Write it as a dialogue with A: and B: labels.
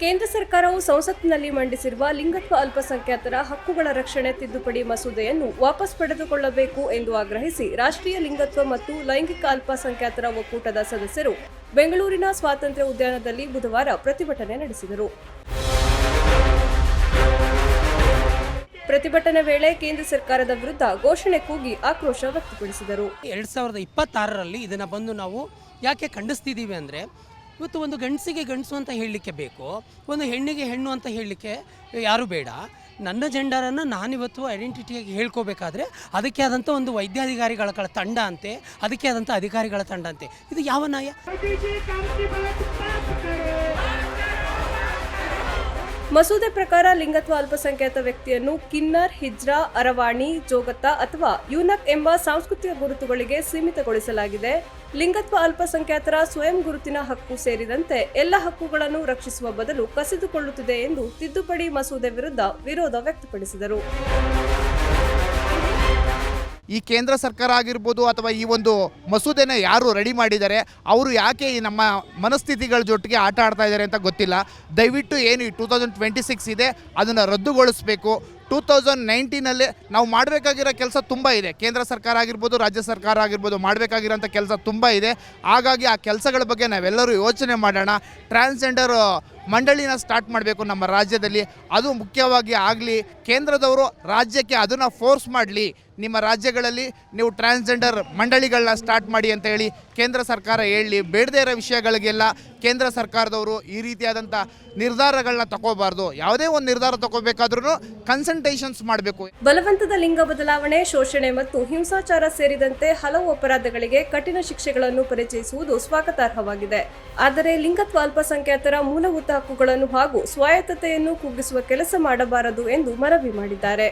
A: ಕೇಂದ್ರ ಸರ್ಕಾರವು ಸಂಸತ್ತಿನಲ್ಲಿ ಮಂಡಿಸಿರುವ ಲಿಂಗತ್ವ ಅಲ್ಪಸಂಖ್ಯಾತರ ಹಕ್ಕುಗಳ ರಕ್ಷಣೆ ತಿದ್ದುಪಡಿ ಮಸೂದೆಯನ್ನು ವಾಪಸ್ ಪಡೆದುಕೊಳ್ಳಬೇಕು ಎಂದು ಆಗ್ರಹಿಸಿ ರಾಷ್ಟ್ರೀಯ ಲಿಂಗತ್ವ ಮತ್ತು ಲೈಂಗಿಕ ಅಲ್ಪಸಂಖ್ಯಾತರ ಒಕ್ಕೂಟದ ಸದಸ್ಯರು ಬೆಂಗಳೂರಿನ ಸ್ವಾತಂತ್ರ್ಯ ಉದ್ಯಾನದಲ್ಲಿ ಬುಧವಾರ ಪ್ರತಿಭಟನೆ ನಡೆಸಿದರು. ಪ್ರತಿಭಟನೆ ವೇಳೆ ಕೇಂದ್ರ ಸರ್ಕಾರದ ವಿರುದ್ಧ ಘೋಷಣೆ ಕೂಗಿ ಆಕ್ರೋಶ ವ್ಯಕ್ತಪಡಿಸಿದರು.
B: 2026ರಲ್ಲಿ ಇದನ್ನು ಬಂದು ನಾವು ಯಾಕೆ ಖಂಡಿಸ್ತಿದ್ದೀವಿ ಅಂದರೆ, ಇವತ್ತು ಒಂದು ಗಂಡಸಿಗೆ ಗಂಡಸು ಅಂತ ಹೇಳಲಿಕ್ಕೆ ಬೇಕು, ಒಂದು ಹೆಣ್ಣಿಗೆ ಹೆಣ್ಣು ಅಂತ ಹೇಳಲಿಕ್ಕೆ ಯಾರೂ ಬೇಡ. ನನ್ನ ಜೆಂಡರನ್ನು ನಾನಿವತ್ತು ಐಡೆಂಟಿಟಿಯಾಗಿ ಹೇಳ್ಕೋಬೇಕಾದ್ರೆ ಅದಕ್ಕೆ ಆದಂಥ ಒಂದು ವೈದ್ಯಾಧಿಕಾರಿಗಳ ತಂಡ ಅಂತೆ, ಅದಕ್ಕೆ ಆದಂಥ ಅಧಿಕಾರಿಗಳ ತಂಡ ಅಂತೆ. ಇದು ಯಾವ ನ್ಯಾಯ?
A: ಮಸೂದೆ ಪ್ರಕಾರ ಲಿಂಗತ್ವ ಅಲ್ಪಸಂಖ್ಯಾತ ವ್ಯಕ್ತಿಯನ್ನು ಕಿನ್ನರ್, ಹಿಜ್ರಾ, ಅರವಾಣಿ, ಜೋಗತ ಅಥವಾ ಯೂನಕ್ ಎಂಬ ಸಾಂಸ್ಕೃತಿಕ ಗುರುತುಗಳಿಗೆ ಸೀಮಿತಗೊಳಿಸಲಾಗಿದೆ. ಲಿಂಗತ್ವ ಅಲ್ಪಸಂಖ್ಯಾತರ ಸ್ವಯಂ ಗುರುತಿನ ಹಕ್ಕು ಸೇರಿದಂತೆ ಎಲ್ಲ ಹಕ್ಕುಗಳನ್ನು ರಕ್ಷಿಸುವ ಬದಲು ಕಸಿದುಕೊಳ್ಳುತ್ತಿದೆ ಎಂದು ತಿದ್ದುಪಡಿ ಮಸೂದೆ ವಿರುದ್ಧ ವಿರೋಧ ವ್ಯಕ್ತಪಡಿಸಿದರು.
C: ಈ ಕೇಂದ್ರ ಸರ್ಕಾರ ಆಗಿರ್ಬೋದು ಅಥವಾ ಈ ಒಂದು ಮಸೂದೆನ ಯಾರು ರೆಡಿ ಮಾಡಿದ್ದಾರೆ ಅವರು ಯಾಕೆ ಈ ನಮ್ಮ ಮನಸ್ಥಿತಿಗಳ ಜೊತೆಗೆ ಆಟ ಆಡ್ತಾ ಇದ್ದಾರೆ ಅಂತ ಗೊತ್ತಿಲ್ಲ. ದಯವಿಟ್ಟು ಏನು 2026 ಇದೆ ಅದನ್ನು ರದ್ದುಗೊಳಿಸಬೇಕು. 2019ನಲ್ಲಿ ನಾವು ಮಾಡಬೇಕಾಗಿರೋ ಕೆಲಸ ತುಂಬ ಇದೆ. ಕೇಂದ್ರ ಸರ್ಕಾರ ಆಗಿರ್ಬೋದು, ರಾಜ್ಯ ಸರ್ಕಾರ ಆಗಿರ್ಬೋದು, ಮಾಡಬೇಕಾಗಿರೋಂಥ ಕೆಲಸ ತುಂಬ ಇದೆ. ಹಾಗಾಗಿ ಆ ಕೆಲಸಗಳ ಬಗ್ಗೆ ನಾವೆಲ್ಲರೂ ಯೋಚನೆ ಮಾಡೋಣ. ಟ್ರಾನ್ಸ್ಜೆಂಡರ್ ಮಂಡಳಿನ ಸ್ಟಾರ್ಟ್ ಮಾಡಬೇಕು ನಮ್ಮ ರಾಜ್ಯದಲ್ಲಿ. ಅದು ಮುಖ್ಯವಾಗಿ ಆಗಲಿ. ಕೇಂದ್ರದವರು ರಾಜ್ಯಕ್ಕೆ ಅದನ್ನು ಫೋರ್ಸ್ ಮಾಡಲಿ, ನಿಮ್ಮ ರಾಜ್ಯಗಳಲ್ಲಿ ನೀವು ಟ್ರಾನ್ಸ್ಜೆಂಡರ್ ಮಂಡಳಿಗಳನ್ನ ಸ್ಟಾರ್ಟ್ ಮಾಡಿ ಅಂತ ಹೇಳಿ ಕೇಂದ್ರ ಸರ್ಕಾರ ಹೇಳಲಿ. ಬೇಡದೇ ಇರೋ ವಿಷಯಗಳಿಗೆಲ್ಲ ಕೇಂದ್ರ ಸರ್ಕಾರದವರು ಈ ರೀತಿಯಾದಂಥ ನಿರ್ಧಾರಗಳನ್ನ ತಗೋಬಾರ್ದು. ಯಾವುದೇ ಒಂದು ನಿರ್ಧಾರ ತಗೋಬೇಕಾದ್ರೂ ಕನ್ಸಲ್ಟೇಷನ್ಸ್ ಮಾಡಬೇಕು.
A: ಬಲವಂತದ ಲಿಂಗ ಬದಲಾವಣೆ, ಶೋಷಣೆ ಮತ್ತು ಹಿಂಸಾಚಾರ ಸೇರಿದಂತೆ ಹಲವು ಅಪರಾಧಗಳಿಗೆ ಕಠಿಣ ಶಿಕ್ಷೆಗಳನ್ನು ಪರಿಚಯಿಸುವುದು ಸ್ವಾಗತಾರ್ಹವಾಗಿದೆ. ಆದರೆ ಲಿಂಗತ್ವ ಅಲ್ಪಸಂಖ್ಯಾತರ ಮೂಲಭೂತ ಹಕ್ಕುಗಳನ್ನು ಹಾಗೂ ಸ್ವಾಯತ್ತತೆಯನ್ನು ಕುಗ್ಗಿಸುವ ಕೆಲಸ ಮಾಡಬಾರದು ಎಂದು ಮನವಿ ಮಾಡಿದ್ದಾರೆ.